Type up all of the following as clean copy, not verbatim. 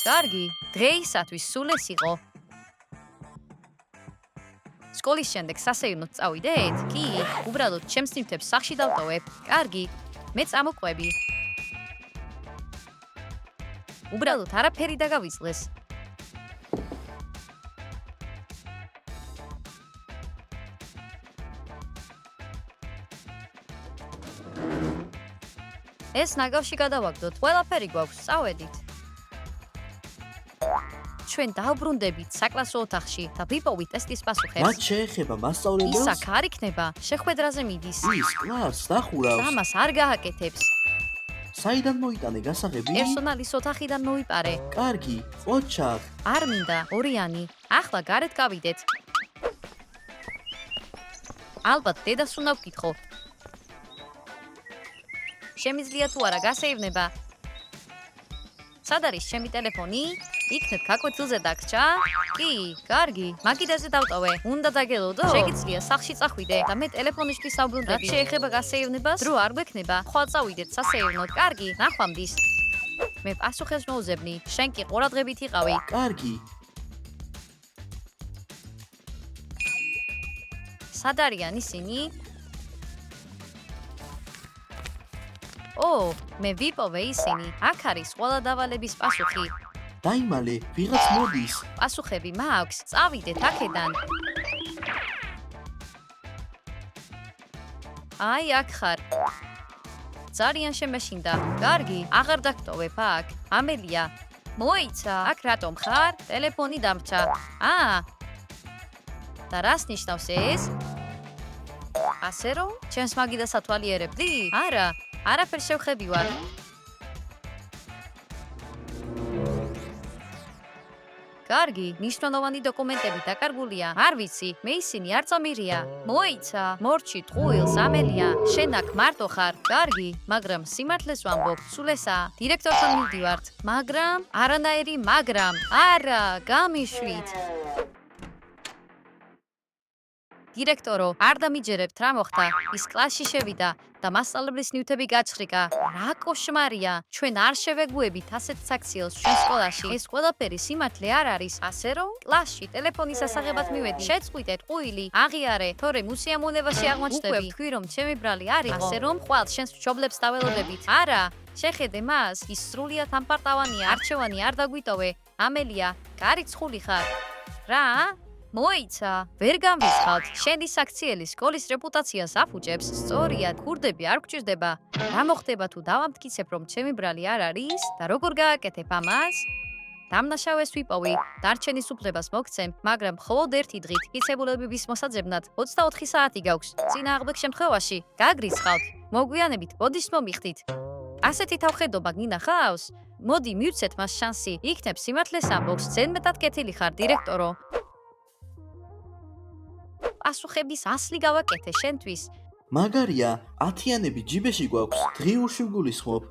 კარგი, დღეისათვის სულ ეს იყო. სკოლის შემდეგ სასეირნოდ წავიდეთ? კი, უბრალოდ ჩემს ნივთებს სახში დავტოვებ. კარგი, მე წამოყვები. უბრალოდ არაფერი დაგავიწყდეს. ეს ნაგავში გადავაგდოთ. ყველაფერი გვაქვს, წავედით. ჩვენ დავბრუნდებით საკლასო ოთახში და ვიპოვით ტესტის პასუხებს. რაც შეეხება მასწავლებელს, ის აქ არ იქნება, შეხვედრაზე მიდის. ის კლასს დახურავს. ამას არ გააკეთებს. საიდან მოიტანე გასაღები? პერსონალის ოთახიდან მოვიპარე. კარგი, ყოჩაღ. არ მინდა, ორიანი. ახლა გარეთ გავიდეთ. ალბათ დედას უნდა ვკითხო. შემიძლია თუ არა გასეირნება? სად არის ჩემი ტელეფონი? იქნებ გაკვეთილზე დაგჭა? კი, კარგი, მაგიდაზე დავტოვე. უნდა დაგელოდო? შეგიძლია სახლში წახვიდე და მე ტელეფონისთვის ავბრუნდები. რაც შეეხება გასეირნებას, დრო არ გვექნება. ხვალ წავიდეთ სასეირნოდ. კარგი, ნახვამდის. მე პასუხებს მოვუძებნი. შენ კი ყურადღებით იყავი. კარგი. სად არიან ისინი? მე ვიპოვე ისინი. აქ არის ყველა დავალების პასუხი. დაიმალე, ვიღაც მოდის. პასუხები მაქვს. წავიდეთ აქედან. აი, აქ ხარ. ძალიან შემეშინდა. კარგი, აღარ დაგტოვებ აქ. ამელია, მოიცა, აქ რატომ ხარ? ტელეფონი დამრჩა. და რას ნიშნავს ეს? ასე რომ, ჩემს მაგიდას ათვალიერებდი? არა. არაფერს შევხები ვარ. კარგი, მნიშვნელოვანი დოკუმენტები დაკარგულია. არ ვიცი, მე ისინი არ წამირია. მოიცა, მორჩი, ტყუილს, ამელია. შენ აქ მარტო ხარ. კარგი, მაგრამ სიმართლეს ვამბობ, სულ ესაა. დირექტორთან მივდივართ. მაგრამ, არანაირი მაგრამ. არა, გამიშვით. დირექტორო, არ დამიჯერებთ რა მოხდა. ის კლასში შევიდა და მასწავლებლის ნივთები გაჩხრიკა. რა კოშმარია. ჩვენ არ შევეგუებით ასეთ საქციელს ჩვენ სკოლაში. ეს ყველაფერი სიმართლე არ არის. ასე რომ, კლასში ტელეფონის ასაღებად მივედი. შეწყვიტეთ ყუილი, აღიარე, თორემ უსიამოვნებაში აღმოჩნდები. უკვე ვთქვი, რომ ჩემი ბრალი არ იყო. ასე რომ, ხვალ შენს მშობლებს დაველოდებით. არა, შეხედე მას, ის სრულიად ამპარტავანია. არჩევანი არ დაგვიტოვე. ამელია, გარიცხული ხარ. რა? მოიცა, ვერ გამვიცხავთ. შენი საქციელი სკოლის რეპუტაციასაფუჭებს. სწორია, ქურდები არ გჭირდება. რა მოხდება თუ დავამტკიცებ, რომ ჩემი ბრალი არ არის და როგორ გააკეთებ ამას? დამნაშავეს ვიპოვი, დარჩენის უფლებას მოგცემ, მაგრამ მხოლოდ ერთი დღით. მტკიცებულებების მოსაძებნად 24 საათი გაქვს. წინააღმდეგ შემთხვევაში გაგრიცხავთ. მოგვიანებით ბოდიშს მომიხდით. ასეთი თავხედობა გინახავს? მოდი მივცეთ მას შანსი. იქნებ სიმართლეს ამბობს. ზედმეტად კეთილი ხარ, დირექტორო. პასუხების ასლი გავაკეთე შენთვის. მაგარია, 10-იანები ჯიბეში გვაქვს. დღიურში ვგულისხმობ.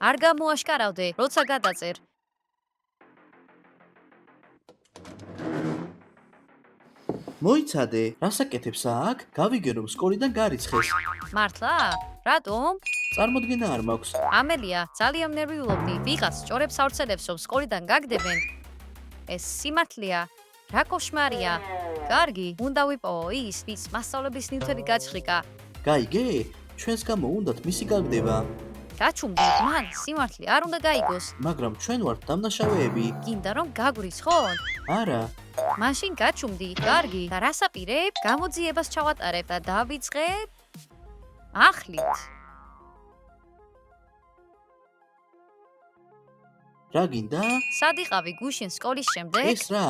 არ გამოაშკარავდე, როცა გადაწერ. მოიცადე, რასაკეთებს აქ? გავიგე რომ სკოლიდან გარიცხეს. მართლა? რატომ? წარმოდგენა არ მაქვს. ამელია, ძალიან ნერვიულობდი. ვიღაც ჭორებს ავრცელებს, რომ სკოლიდან გაგდებენ. ეს სიმართლეა. რა კოშმარია. კარგი, უნდა ვიპოვო ის, ვის მასწავლების ნივთები გაჩხრიკა. გაიგე? ჩვენს გამო უნდათ მისი გაგდება. გაჩუმდი, მან სიმართლე არ უნდა გაიგოს. მაგრამ ჩვენ ვართ დამნაშავეები. გინდა რომ გაგვრიცხოთ? არა. მაშინ გაჩუმდი. კარგი, და რას აპირებ? გამოძიებას ჩავატარებ და დავიწყებ ახლით. რა გინდა? სად იყავი გუშინ სკოლის შემდეგ? ეს რა?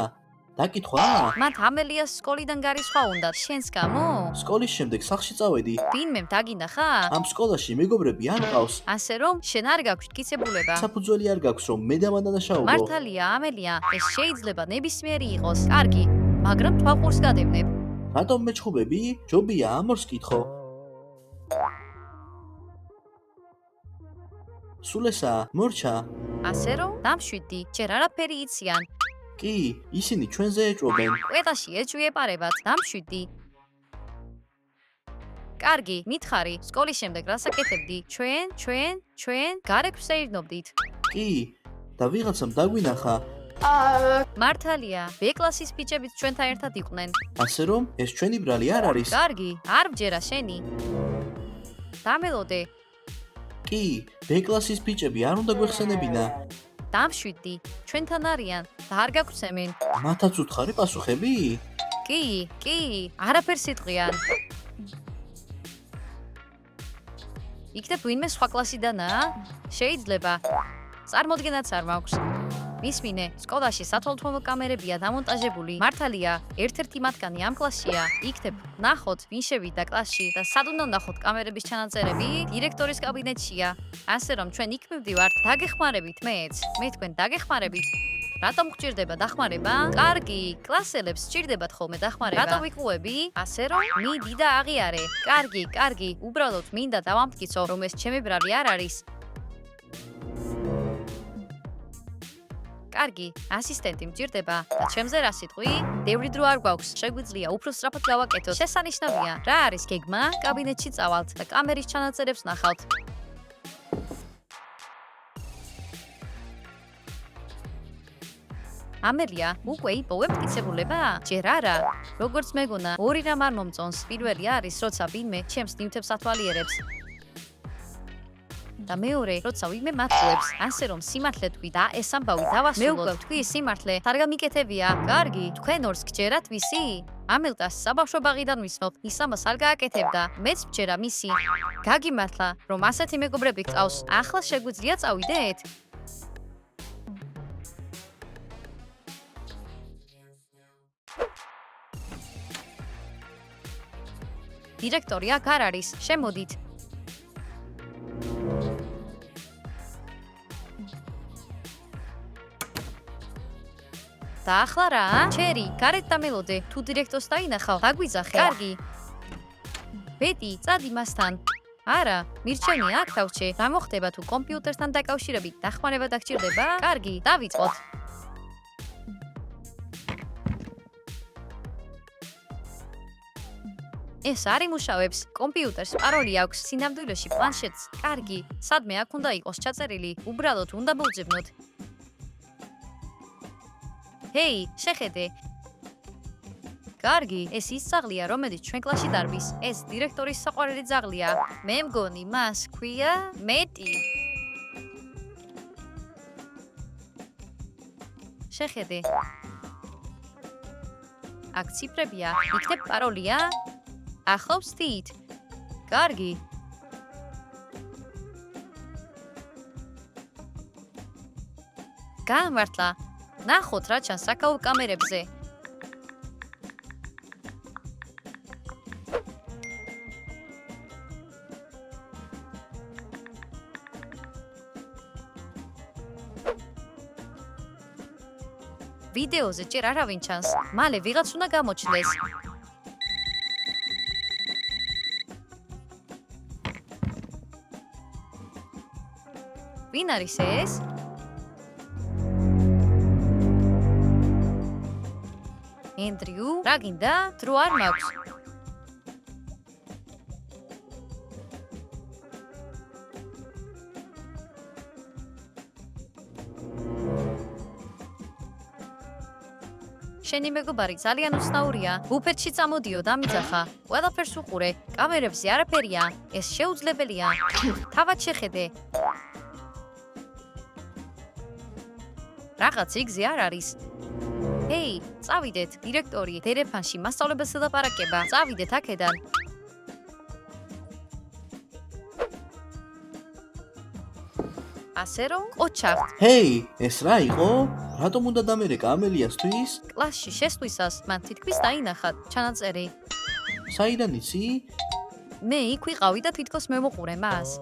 დაკითხვა? მათ ამელიას სკოლიდან გარიცხვა უნდა, შენს გამო? სკოლის შემდეგ სახლში წავედი. ვინმემ დაგინახა? ამ სკოლაში მეგობრები არ ყავს. ასე რომ, შენ არ გაქვს მტკიცებულება. საფუძველი არ გაქვს რომ მე დამადანაშაულო. მართალია, ამელია, ეს შეიძლება ნებისმიერი იყოს. კარგი, მაგრამ თვალყურს გადევნებ. რატომ მეჩხუბები? ჯობია ამორს კითხო. სულ ესაა, მორჩა. ასე რომ, დამშვიდი, ჯერ არაფერი იციან. კი, ისინი ჩვენზე ეჭვობენ. კვედაში ეჭვიეპარებათ, დამშვიდი. კარგი, მითხარი, სკოლის შემდეგ რას აკეთებდი? ჩვენ, გარეთ ვსეირნობდით. კი, და ვიღაცამ დაგვინახა, მართალია, B კლასის ბიჭებიც ჩვენთან ერთად იყვნენ. ასე რომ ეს ჩვენი ბრალი არ არის. კარგი, არ ვჯერა შენი. დამელოდე, კი, B კლასის ბიჭები არ უნდა გვეხსენებინა. დამშვიდდი, ჩვენთან არიან და არ გაგვცემენ. მათაც უთხარი პასუხები? კი, არაფერს იტყვიან. იქნებ ვინმე სხვა კლასიდანაა? შეიძლება. წარმოდგენაც არ მაქვს. მისმინე, სკოლაში სათვალთვალო კამერებია დამონტაჟებული. მართალია, ერთ-ერთი მათგანი ამ კლასშია. იქნებ, ნახოთ, ვინ შევიდა კლასში და სად უნდა ნახოთ კამერების ჩანაწერები? დირექტორის კაბინეტშია. ასე რომ ჩვენ იქ მივდივართ, დაგეხმარებით მეც. მე თქვენ დაგეხმარებით? რატომ გჭირდება დახმარება? კარგი, კლასელებს სჭირდებათ ხოლმე დახმარება. რატო ვიყუები? ასე რომ მიდი და აღიარე. კარგი, უბრალოდ მინდა დავამტკიცო, რომ ეს ჩემი ბრალი არ არის. კარგი, ასისტენტი მჭირდება და ჩემზე რა სიტყვი? ბევრი დრო არ გვაქვს. შეგვიძლია უფრო სწრაფად გავაკეთოთ. შესანიშნავია, რა არის გეგმა? კაბინეტში წავალთ და კამერის ჩანაწერებს ნახავთ. ამელია, უკვე იპოვებ მტკიცებულება? ჯერ არა. როგორც მეგონა, ორი რამ არ მომწონს. პირველი არის, როცა ვინმე ჩემს ნივთებს ათვალიერებს. და მეორე, როცა ვინმე მათუებს, ასე რომ სიმართლე თქვი და ეს ამბავი დავასრულოთ. მე უკვე ვთქვი სიმართლე, თარგამიკეთებია. კარგი, თქვენ ორს გჯერათ ვისი? ამელკას საბავშვო ბაღიდან ვისმობ, ის ამას არ გააკეთებდა. მეც ვჯერა მისი. გაგიმართლა, რომ ასეთი მეგობრები გწავს. ახლა შეგვიძლია წავიდეთ? დირექტორი აქ არ არის. შემოდით. და ახლა რა? ჩერი, გარეთ დამელოდე. თუ დირექტორს დაინახავ, დაგვიძახე. კარგი. ბეტი, წადი მასთან. არა, მირჩენი აქ დავჭე. რა მოხდება თუ კომპიუტერთან დაკავშირებით დახმარება დაგჭირდება? კარგი, დავიწყოთ. ეს არ იმუშავებს. კომპიუტერს პაროლი აქვს, სინამდვილეში პლანშეტს. კარგი, სადმე აქ უნდა იყოს ჩაწერილი. უბრალოდ უნდა მოვძებნოთ. ჰეი, შეხედე. კარგი, ეს ის ძაღლია, რომელიც ჩვენ კლასში დარბის. ეს დირექტორის საყვარელი ძაღლია. მე მგონი, მას ქვია მეტი. შეხედე. აქ ციფრებია, იქნებ პაროლია? ახლა ვსდით. კარგი. გამართლა. ნახოთ რა ჩანს საკაო კამერებზე. ვიდეოზე ჯერ არავინ ჩანს. მალე ვიღაც უნდა გამოჩნდეს. ვინ არის ეს? ენდრიუ, რა გინდა? დრო არ მაქვს. შენი მეგობარი ძალიან უცნაურია. ბუფეტში წამოდიო და მიძახა. ყველაფერს უყურე. კამერებზე არაფერია. ეს შეუძლებელია. თავად შეხედე. რაღაც რიგზე არ არის. ჰეი, წავიდეთ, დირექტორი, დერეფანში მასწავლებელს ელაპარაკება. წავიდეთ აქედან. ასე რომ, ყოჩავთ. ჰეი, ეს რა იყო? რატომ უნდა დამერეკა ამელიასთვის? კლასში შესვლისას მან თითქმის დაინახა ჩანაწერი. საიდან იცი? მე იქ ვიყავი და თითქოს მე მოყურე მას.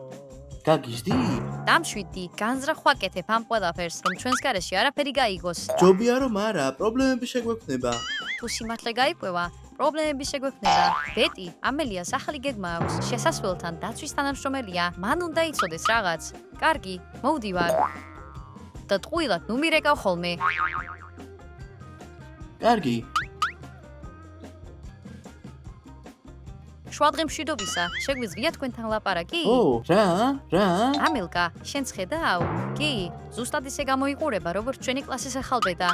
გაგიზდი? დამშვიდდი, განზრახვა კეთებ ამ ყველაფერს, რომ ჩვენს გარეშე არაფერი გაიგოს. ჯობია რომ არა, პრობლემები შეგვექმნება. თუ სიმართლე გაიყვება, პრობლემები შეგვექმნება. ბეტი, ამელიას ახალი გეგმა აქვს. შესასვლელთან დაცვის თანამშრომელია. მან უნდა იცოდეს რაღაც. კარგი, მოვდივარ. და ტყუილად ნუ მირეკავ ხოლმე. კარგი. შუადღე მშვიდობისა, შეგვიძლია თქვენთან ლაპარაკი? ო, რა? ამილკა, შენც ხედავ? კი, ზუსტად ისე გამოიყურება, როგორც ჩვენი კლასის ახალბედა.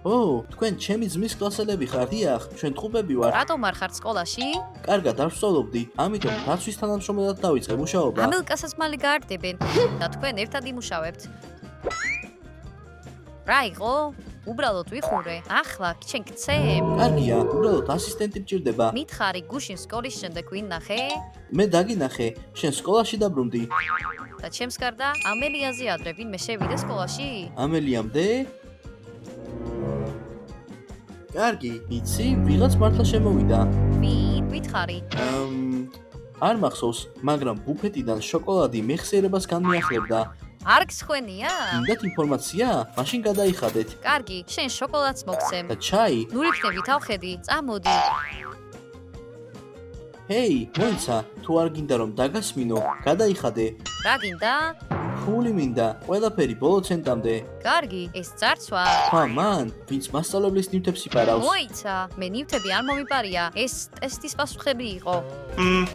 ო, თქვენ ჩემი ძმის კლასელები ხართ? დიახ, ჩვენ ტყუპები ვართ. რატომ არ ხართ სკოლაში? კარგად, არ ვსწავლობდი, ამიტომ დაცვის თანამშრომლად დავიწყე მუშაობა. ამილკასაც მალე გაარდებენ და თქვენ ერთად იმუშავებთ. რა იყო? უბრალოდ ვიხურე. ახლა ჩვენ გცემ. კარგია, უბრალოდ ასისტენტი მჭირდება. მითხარი გუშინ სკოლის შემდეგ ვინ ნახე? მე დაგინახე, შენ სკოლაში დაბრუნდი. და ჩემს გარდა ამელიაზე ადრე ვინმე შევიდა სკოლაში? ამელიამდე? კარგი, იცი, ვიღაც მართლა შემოვიდა. ვინ? ვითხარი. არ მახსოვს, მაგრამ ბუფეტიდან შოკოლადი მეხსიერებას განმეახლებდა. არ გსხვენია? გინდათ ინფორმაცია? მაშინ გადაიხადეთ. კარგი, შენ შოკოლადს მოგცემ. და ჩაი? ნუ იქნები თავხედი, წამოდი. ჰეი, მოიცა, თუ არ გინდა რომ დაგასმინო, გადაიხადე. რა გინდა? ფული მინდა, ყველაფერი ბოლო ცენტამდე. კარგი, ეს წარცვა. ხა, მან, ვინც მასწავლებლის ნივთებს იპარავს. მოიცა, მე ნივთები არ მომიპარია. ეს ტესტის პასუხები იყო.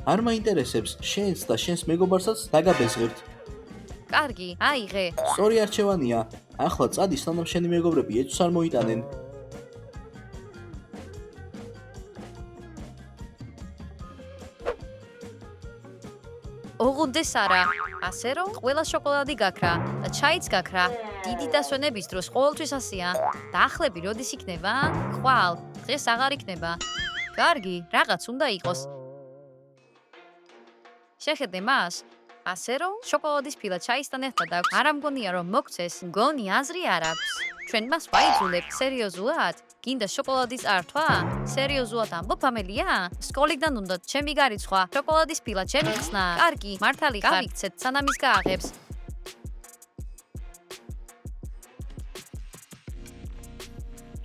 არ მაინტერესებს, შენს და შენს მეგობარსაც დაგაბეზღებთ. კარგი, აიღე. სწორი არჩევანია. ახლა წადი, სანამ შენი მეგობრები ეჭვს არ მოიტანენ. ოღონდეს არა. ასე რომ, ყველა შოკოლადი გაქრა და ჩაიც გაქრა. დიდი დასვენების დროს ყოველთვის ასეა. დაახლები როდის იქნება? ხვალ, დღეს აღარ იქნება. კარგი, რაღაც უნდა იყოს. შეხედე მას. ასე რომ, შოკოლადის ფილა ჩაისთან ერთად აქვს. არ ამგონია რომ მოგცეს. მგონი აზრი არ აქვს. ჩვენ მას ვაიძულებთ სერიოზულად? გინდა შოკოლადის წართვა? სერიოზულად ამბობ ამელია? სკოლიდან უნდა ჩემი გარიცხვა. შოკოლადის ფილა ჩემი ხსნა. კარგი, მართალი ხარ. გავიქცეთ სანამ ის გააღებს.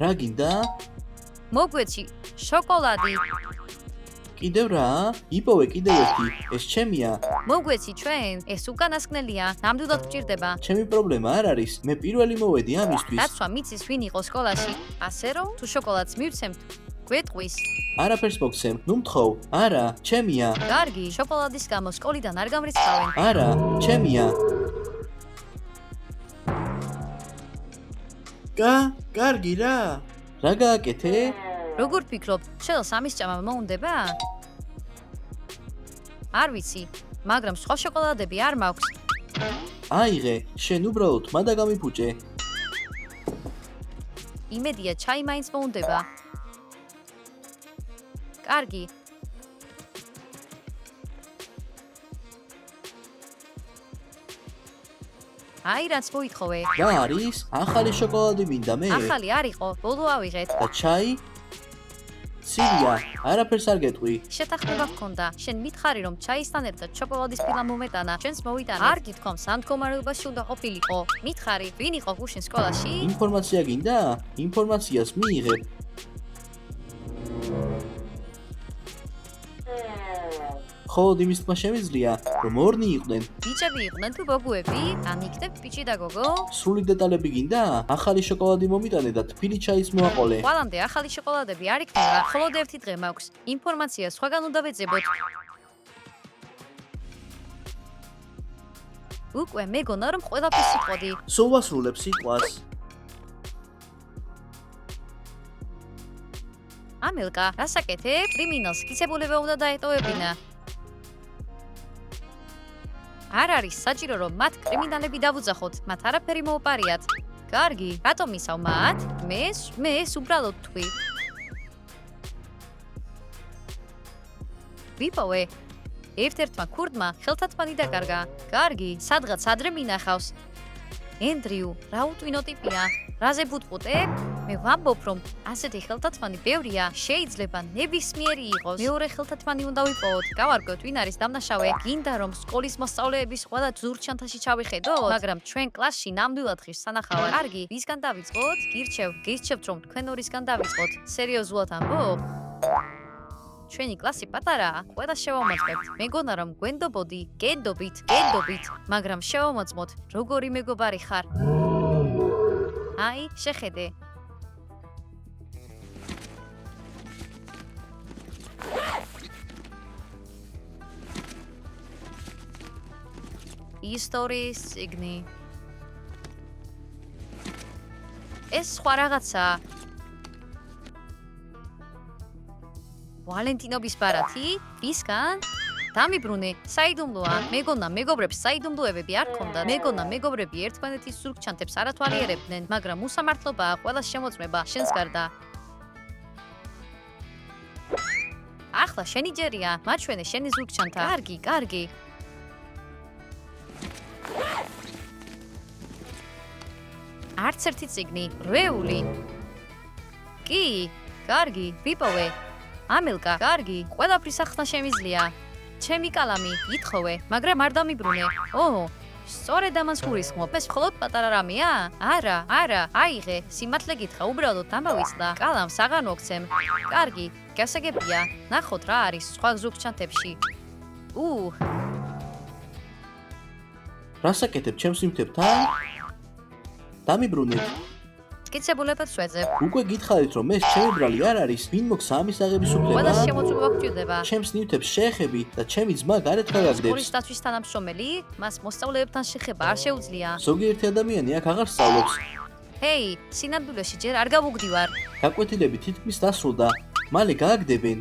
რა გინდა? მოგვეცი შოკოლადი. კიდევ რა? იპოვე კიდევ ერთი. ეს ჩემია. მოგვეცი ჩვენ. ეს უკანასკნელია. ნამდვილად გჭირდება. ჩემი პრობლემა არ არის. მე პირველი მოვედი ამისთვის. დაცვა მიცის ვინ იყო სკოლაში. ასე რომ, თუ შოკოლადს მივცემთ, გვეტყვის. არაფერს მოგცემ. ნუ მთხოვ. არა, ჩემია. კარგი, შოკოლადის გამო სკოლიდან არ გამრიცხავენ. არა, ჩემია. კარგი რა? რა გააკეთე? როგორ ფიქრობ, შელს ამის ჭამა მოუნდება? არ ვიცი, მაგრამ სხვა შოკოლადები არ მაქვს. აიღე, შენ უბრალოდ მადა გამიფუჭე. იმედია ჩაი მაინც მოუნდება. კარგი. აი რაც მოითხოვე. რა არის? ახალი შოკოლადი მინდა მე. ახალი არ იყო, ბოლო ავიღეთ. და ჩაი? ცივია, არაფერს არ გეტყვი. შეთანხმება გქონდა. შენ მითხარი რომ ჩაისთან ერთად შოკოლადის ფილა მომეტანა. ჩვენს მოვიტანე. არ გითხოვ, სამ მდგომარეობაში უნდა ყოფილიყო. მითხარი, ვინ იყო გუშინ სკოლაში? ინფორმაცია გინდა? ინფორმაციას მიიღებ. ხოლოდ იმის თქმა შემიძლია, რომ ორნი იყვნენ. ბიჭები იყვნენ თუ გოგოები? ან იქნებ ბიჭი და გოგო? სრული დეტალები გინდა? ახალი შოკოლადი მომიტანე და თბილი ჩაის მოაყოლე. ყველამდე ახალი შოკოლადები არ იქნება, მხოლოდ ერთი დღე მაქვს. ინფორმაცია სხვაგან უნდა ვეძებოთ. უკვე მეგონა რომ ყველაფერს სიტყვოდი. სულ ვასრულებ სიტყვას. ამელკა, რასაკეთებ? კრიმინალს გიცებულება უნდა დაეტოვებინა. არ არის საჭირო რომ მათ კრიმინალები დავუძახოთ, მათ არაფერი მოუპარიათ. კარგი, რატომ ისავ მათ? მე ეს უბრალოდ თქვი. ვიპოვე. ერთ-ერთმა ქურდმა ხელთათმანი დაკარგა. კარგი, სადღაც ადრე მინახავს. ენდრიუ, რა უტვინო ტიპია? რაზე ვუტყუტებ? მე ვამბობ რომ ასეთი ხელთათმანი ბევრია, შეიძლება ნებისმიერი იყოს. მეორე ხელთათმანი უნდა ვიპოვოთ. გავარკვევთ ვინ არის დამნაშავე. გინდა რომ სკოლის მოსწავლეების ყველა ძურჩანთაში ჩავიხედოთ, მაგრამ ჩვენ კლასში ნამდვილად ღირს სანახავად. კარგი, ვისგან დავიწყოთ? გირჩევთ რომ თქვენ ორისგან დავიწყოთ. სერიოზულად ამბობ? ჩვენი კლასი პატარაა, ყველა შევამოწმებთ. მეგონა რომ გვენდობოდი, გენდობით, მაგრამ შევამოწმოთ, როგორი მეგობარი ხარ. აი, შეხედე. ისტორიის წიგნი. ეს სხვა რაღაცა. ვალენტინობის ბარათი? ისგან? დამიბრუნე, საიდუმლოა. მეგონა მეგობრებს საიდუმლოებები არ ქონდათ. მეგონა მეგობრები ერთმანეთის ზურგჩანთებს არ ათვალიერებდნენ, მაგრამ უსამართლობაა ყველას შემოწმება შენს გარდა. ახლა შენი ჯერია, მაჩვენე შენი ზურგჩანთა. კარგი. არც ერთი წიგნი, რვეული. კი, კარგი, ვიპოვე. ამელკა, კარგი, ყველაფრის ახსნა შემიძლია. ჩემი კალამი, ითხოვე, მაგრამ არ დამიბრუნე. სწორედ ამას გულისხმობ. ეს მხოლოდ პატარა რამეა? არა, აიღე, სიმართლე გითხრა, უბრალოდ დამავიწყდა. კალამს აღარ მოგცემ. კარგი, გასაგებია. ნახოთ რა არის სხვა ზურგჩანთებში. რას აკეთებ ჩემს ნივთებთან? დამიბრუნეთ. მტკიცებულებებს ვეძებ. უკვე გითხარით რომ ეს ჩემი ბრალი არ არის, ვინ მოგს ამის აღების უფლება? ყველას შემოწმება გვჭირდება. ჩემს ნივთებს შეეხები და ჩემი ძმა გარეთ გაგაგდებს. სკოლის დაცვის თანამშრომელი, მას მოსწავლეებთან შეხება არ შეუძლია. ზოგიერთი ადამიანი აქ აღარ სწავლობს. ჰეი, სინამდვილეში ჯერ არ გავუგდივარ. გაკვეთილები თითქმის დასრულდა. მალე გააგდებენ.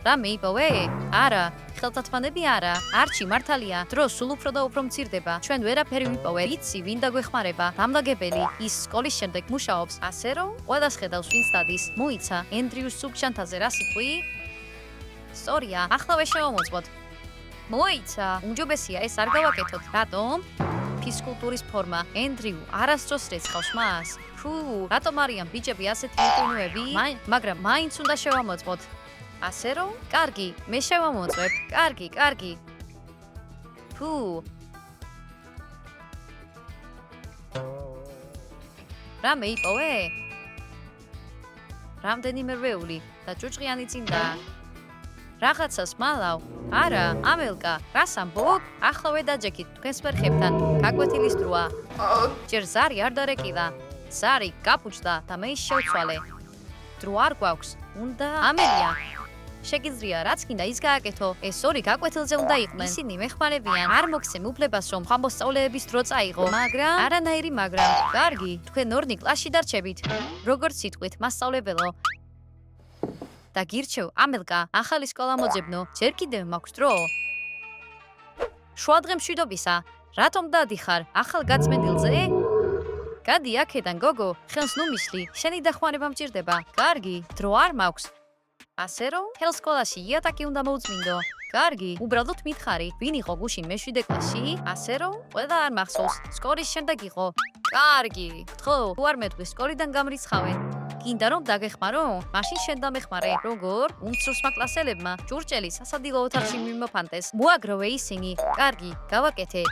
რა მეიპოვე? არა, ხელთათმანები არა. არჩი მართალია, დრო სულ უფრო და უფრო მცირდება. ჩვენ ვერაფერი ვიპოვე. იცი, ვინ დაგვეხმარება? დამლაგებელი, ის სკოლის შემდეგ მუშაობს. ასე რომ, ყველას ხედავს ვინ სტადის. მოიცა, ენდრიუს ზურგჩანთაზე რა სიტყვი? სწორია, ახლა შევამოწმოთ. მოიცა, უმჯობესია ეს არ გავაკეთოთ. რატომ? ფიზკულტურის ფორმა. ენდრიუ არასდროს რეცხავს მას. რატომ არიან ბიჭები ასეთი უკუნოები? მაგრამ მაინც უნდა შევამოწმოთ. ასე რომ, კარგი, მე შევამოწმებ. კარგი. რა მეიპოვე? რამდენიმე რვეული და ჭუჭყიანი წინდა. რაღაცას მალავ? არა, ამელკა, რას ამბობ? ახლავე დაჯექით თქვენს მერხებთან. გაკვეთილის დროა. ჯერ ზარი არ დარეკილა. ზარი გაფუჭდა და მე შევცვალე. დრო არ გვაქვს. უნდა ამელია. შეგიძლია რაც კიდე ის გააკეთო. ეს ორი გაკვეთილზე უნდა იყვნენ. ისინი მეხმარებიან. არ მოგცემ უფლებას რომ ხმამოსწავლეების დრო წაიღო. მაგრამ არანაირი მაგრამ. კარგი, თქვენ ორნი კლასში დარჩებით. როგორც სიტყვით, მასწავლებელო. და გირჩევ, ამელკა, ახალი სკოლა მოძებნო. ჯერ კიდევ მაქვს დრო. შუადღე მშვიდობისა. რატომ დადიხარ? ახალ გაწმენდილზე? გადი აქედან, გოგო, ხელს ნუ მისლი. შენი დახმარება მჭირდება. კარგი, დრო არ მაქვს. ასე რომ, თელ სკოლაში იატაკი უნდა მოუწმინდო. კარგი, უბრალოდ მითხარი, ვინ იყო გუშინ მეშვიდე კლასში? ასე რომ, ყველა არ მახსოვს. სკოლის შემდეგ იყო. კარგი, ხო, თუ არ მეტყვის სკოლიდან გამრიცხავენ. გინდა რომ დაგეხმარო? მაშინ შენ დამეხმარე. როგორ? უმცროსმა კლასელებმა ჭურჭელი სასადილო ოთახში მიმოფანტეს. მოაგროვე ისინი. კარგი, გავაკეთე.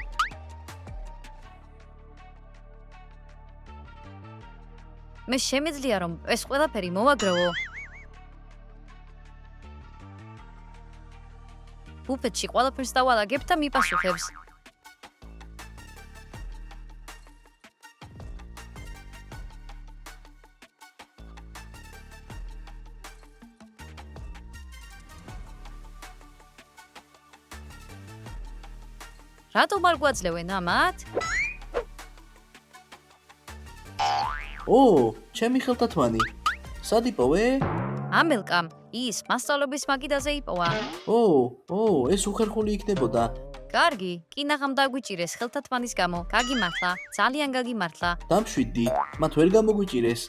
მე შემიძლია რომ ეს ყველაფერი მოვაგროვო. ბუფეტში ყველაფერს დავალაგებ და მიპასუხებს. რატომ არ გვაძლევენ ამათ? ჩემი ხელთათმანი. სად იპოვე? ამელკამ, ის მასწავლების მაგიდაზე იპოვა. ეს უხერხული იქნებოდა. კარგი, კინაღამ დაგვიჭირეს ხელთათმანის გამო. გაგიმართლა, ძალიან გაგიმართლა. დამშვიდდი, მათ ვერ გამოგვიჭირეს.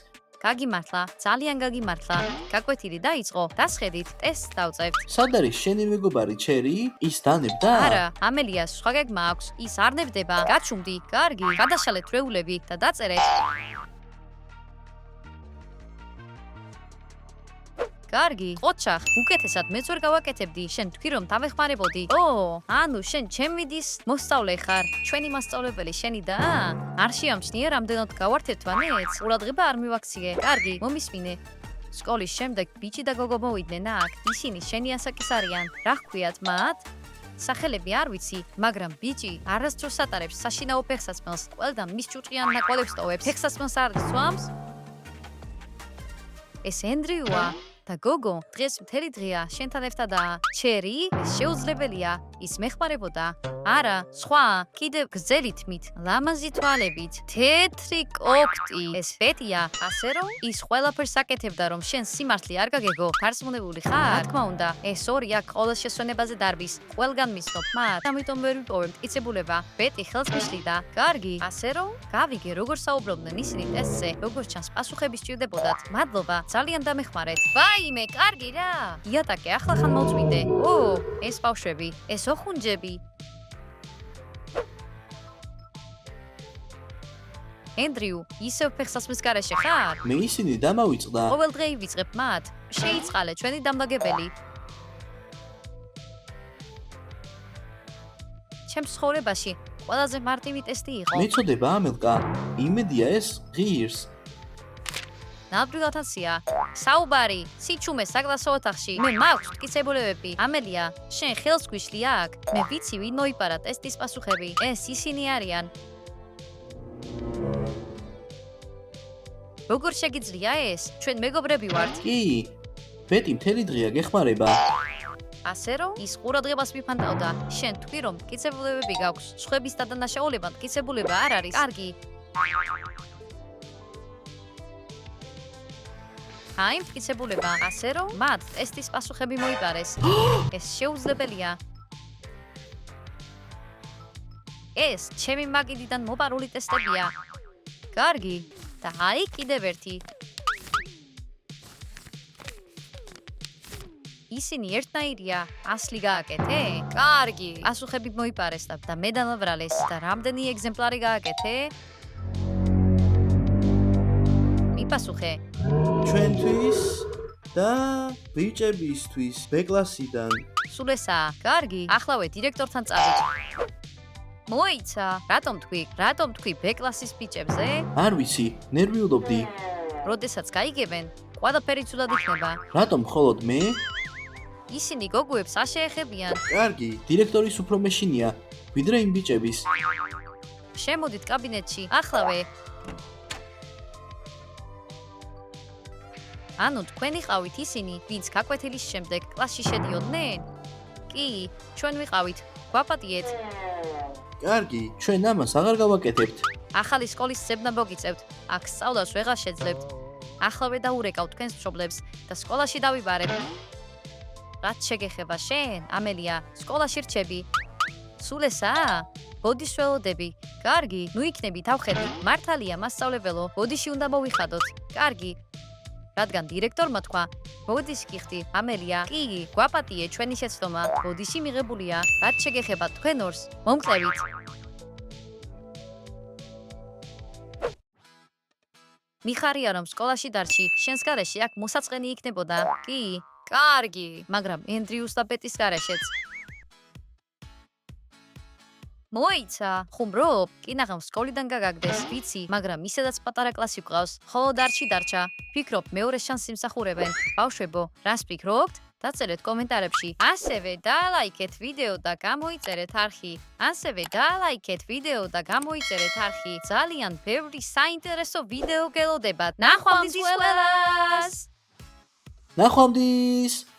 გაგიმართლა, ძალიან გაგიმართლა. გაკვეთილი დაიწყო, დასხედით, ტესტს დავწევთ. სად არის შენი მეგობარი ჩერი? ის დანებდა? არა, ამელიას სხვა გეგმა აქვს. ის არ ნებდება. გაჩუმდი, კარგი, გადაშალეთ რვეულები და დაწერეთ. კარგი, ყოჩახ, უკეთესად მეც ვერ გავაკეთებდი. შენ თქვი რომ დავეხმარებოდი. ანუ შენ ჩემიდის მოსწავლე ხარ. ჩვენი მასწავლებელი შენი და? არ შეამჩნიე რამდენად გავართ ერთმანეთს? ყურადღება არ მივაქციე. კარგი, მომისმინე. სკოლის შემდეგ ბიჭი და გოგო მოვიდნენ აქ. ისინი შენი ასაკის არიან. რა ჰქვიათ მათ? სახელები არ ვიცი, მაგრამ ბიჭი არასდროს ატარებს საშინაო ფეხსაცმელს. ყველგან მის ჭუჭყიან ნაკვალევს ტოვებს. ფეხსაცმელს არ იცვამს? ეს ენდრიუა. და გოგო, დღეს მთელი დღეა შენთან ერთადაა. ჩერი, ეს შეუძლებელია. ის მეხმარებოდა. არა, სხვა, კიდევ გრძელი თმით, ლამაზი თვალებით, თეთრი კოქტი. ეს ბედია, ასე რომ ის ყველაფერს აკეთებდა, რომ შენ სიმართლე არ გაგეგო. გარსმუნებული ხარ? რა თქმა უნდა, ეს ორი აქ ყოველ შესვენებაზე დარბის. ყველგან მისნობ მათ, ამიტომ ვერ ვიპოვებ მტკიცებულება. ბეტი ხელს მიშლიდა. კარგი, ასე რომ გავიგე, როგორ საუბრობდნენ ისინი ტესტზე, როგორც ჩანს პასუხები სჭირდებოდათ. მადლობა, ძალიან დამეხმარეთ. ვაიმე, კარგი რა. იატაკე, ახლა ხან მოწვიდე. ეს ბავშვები, ეს ოხუნჯები. ენდრიუ, ისევ ფეხსაცმლის გარეშე ხარ? მე ისინი დამავიწყდა. ყოველ დღე ივიწყებ მათ. შეიწყალე ჩვენი დამლაგებელი. ჩემს ცხოვრებაში ყველაზე მარტივი ტესტი იყო. მეწოდება ამელკა. იმედია ეს ღირს. ნაბრილათაცია, საუბარი, სიჩუმე საკლასო ოთახში. მე მაქვს მტკიცებულებები. ამელია, შენ ხელს გვიშლი აქ. მე ვიცი ვინ მოიპარა ტესტის პასუხები. ეს ისინი არიან. როგორ შეგიძლია ეს? ჩვენ მეგობრები ვართ. კი. ბეტი მთელი დღეა გეხმარება. ასე რომ ის ყურადღებას მიფანტავდა. შენ თქვი რომ მტკიცებულებები გაქვს. სხვების დადანაშაულება მტკიცებულება არ არის. კარგი. აი მტკიცებულება, ასე რომ მათ ტესტის პასუხები მოიპარეს. ეს შეუძლებელია. ეს ჩემი მაგიდიდან მოპარული ტესტებია. კარგი. და აი კიდევ ერთი. ისინი ერთნაირია, ასლი გააკეთე? კარგი. პასუხები მოიპარეს და მე დამავრალეს და რამდენი ეგზემპლარი გააკეთე? მიპასუხე. ჩვენთვის და ბიჭებისთვის ბ-კლასიდან. სულ ესაა. კარგი. ახლავე დირექტორთან წავიდე. მოიცა, რატომ თქვი ბ-კლასის ბიჭებზე? არ ვიცი, ნერვიულობდი. როდესაც გაიგებენ, ყველაფერი ცუდად იქნება. რატომ მხოლოდ მე? ისინი გოგუებს არ შეეხებიან. კარგი, დირექტორის უფრო მეშინია, ვიდრე იმ ბიჭების. შემოდით კაბინეტში, ახლავე. ანუ თქვენი ყავით ისინი, ვინც გაკვეთილის შემდეგ კლასში შედიოდნენ? კი, ჩვენ ვიყავით. გვაპატიეთ. კარგი, ჩვენ ამას აღარ გავაკეთებთ. ახალი სკოლის ძებნა მოგიწევთ. აქ სწავლას ვეღარ შეძლებთ. ახლავე დაურეკავ თქვენს მშობლებს და სკოლაში დავიბარებ. რაც შეგეხება შენ, ამელია, სკოლაში რჩები. სულ ესაა? ბოდიშ ველოდები. კარგი, ნუ იქნები თავხედი. მართალია მასწავლებელო, ბოდიში უნდა მოვიხადოთ. კარგი. რადგან დირექტორმა თქვა, ბოდიში გიხდი, ამელია. კი, გვაპატიე ჩვენი შეცდომა. ბოდიში მიღებულია. რაც შეგეხება თქვენ ორს, მომკლევით. მიხარია რომ სკოლაში დარჩი, შენს გარეშე აქ მოსაწყენი იქნებოდა. კი, კარგი, მაგრამ ენდრიუს და ბეტის გარეშეც. მოიცა, ხუმრობ, კინაღამ სკოლიდან გაგაგდეს, ვიცი, მაგრამ ისედაც პატარა კლასი გვყავს, ხოლო დარჩა. ფიქრობ, მეორე შანსს იმსახურებენ. ბავშვებო, რას ფიქრობთ? დაწერეთ კომენტარებში. ასევე დაალაიქეთ ვიდეო და გამოიწერეთ არხი. ძალიან ბევრი საინტერესო ვიდეო გელოდებათ. ნახვამდის ყველას! ნახვამდის!